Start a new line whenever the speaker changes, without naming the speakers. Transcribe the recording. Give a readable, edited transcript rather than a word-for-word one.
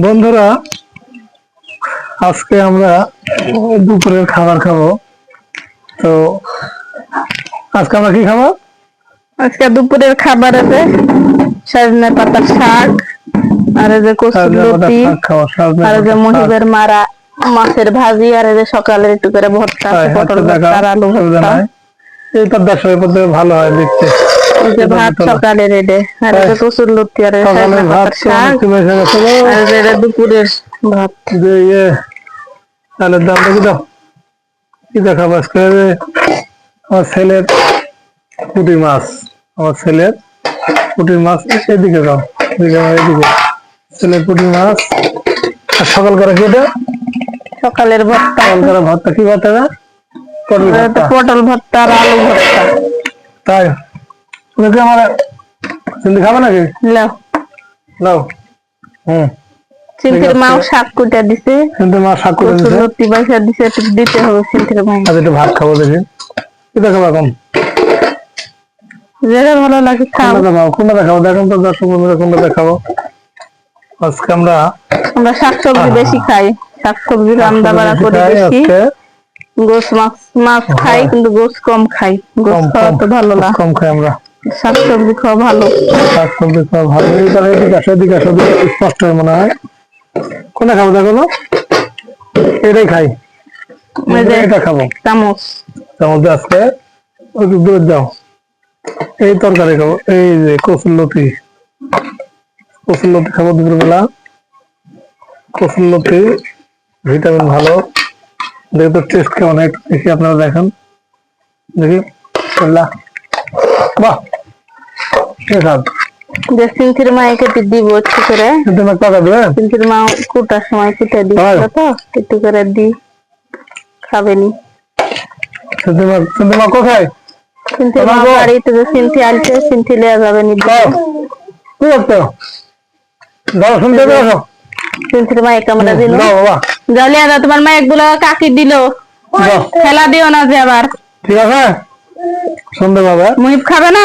বন্ধুরা, আজকে আমরা দুপুরের খাবার খাবো। তো আজকে আমরা কি খাবো?
আজকে দুপুরের খাবার আছে সজনে পাতার শাক, আর এই যে কচুরলতি, আর এই যে মহিবের মারা মাছের ভাজি, আর এই যে সকালে একটু করে ভর্তা আছে, পটল ভর্তা আর আলু ভর্তা।
এইটা দেশের মধ্যে ভালো হয় দেখতে।
এই যে ভাত সকালে রেডে, আর এই যে কচুরলতি, আর এই সজনে পাতার শাক, আর এই যে দুপুরের ভাত।
যে তাহলে দামটা কি দাও, কি দেখাবো আজকে? আমার ছেলের পুঁটি মাছ, আমার ছেলের পুঁটি মাছ এদিকে দাও, এদিকে ছেলের পুঁটি মাছ। আর সকাল করে কি এটা?
সকালের ভর্তা।
সকাল ভর্তা কি ভর্তা?
পটল ভর্তা আর আলু ভর্তা।
তাই তুমি কি আমার চিন্তা খাবে নাকি?
লাও
লাও।
সিন্থির মাও শাক কুটা দিছে,
সিন্থির মা শাক কুটা দিছে,
লতি বাইসা দিছে, একটু দিতে হবে সিন্থির মা।
আজ একটু ভাত খাবো, দেখি কি দেখাবো এখন,
যেটা ভালো লাগে খাও।
কোনটা দেখাবো দেখেন তো দর্শক বন্ধুরা, কোনটা দেখাবো? আজকে আমরা
শাকসবজি বেশি খাই, শাকসবজি রান্না বাড়া করি বেশি। গোস মাছ খাই, কিন্তু গোস কম খাই। গোস খাওয়া তো ভালো না,
কম খাই আমরা।
শাকসবজি খাওয়া ভালো,
শাকসবজি খাওয়া ভালো। এদিকে আসো, স্পষ্ট হয় মনে হয়। কোনটা খাবো দেখো? এটাই খাই, এটা খাবো।
চামচ
চামচ আজকে একটু দূর যাও। এই তরকারি খাবো, এই যে কচুরলতি খাবো দুপুরবেলা। কচুরলতি ভিটামিন ভালো, দেখি তো টেস্ট কেমন, একটু দেখি, আপনারা দেখেন, দেখি। বাহ,
সিন্থির মা কেটে দিব একটু করে। সিন্থির মা কুটার সময় কুটে দিচ্ছিল তো, একটু করে দি, খাবেনি।
সিন্থির মা কোথায়?
সিন্থির মা বাড়িতে, যে সিন্থি আনছে, সিন্থি লিয়া যাবে নি। সিন্থির মা ক্যামেরা দিল, জালিয়া দা তোমার মা একগুলো কাকি দিল, খেলা দিও না যে আবার।
ঠিক আছে, সন্ধ্যে বাবা
মুহিব খাবে না।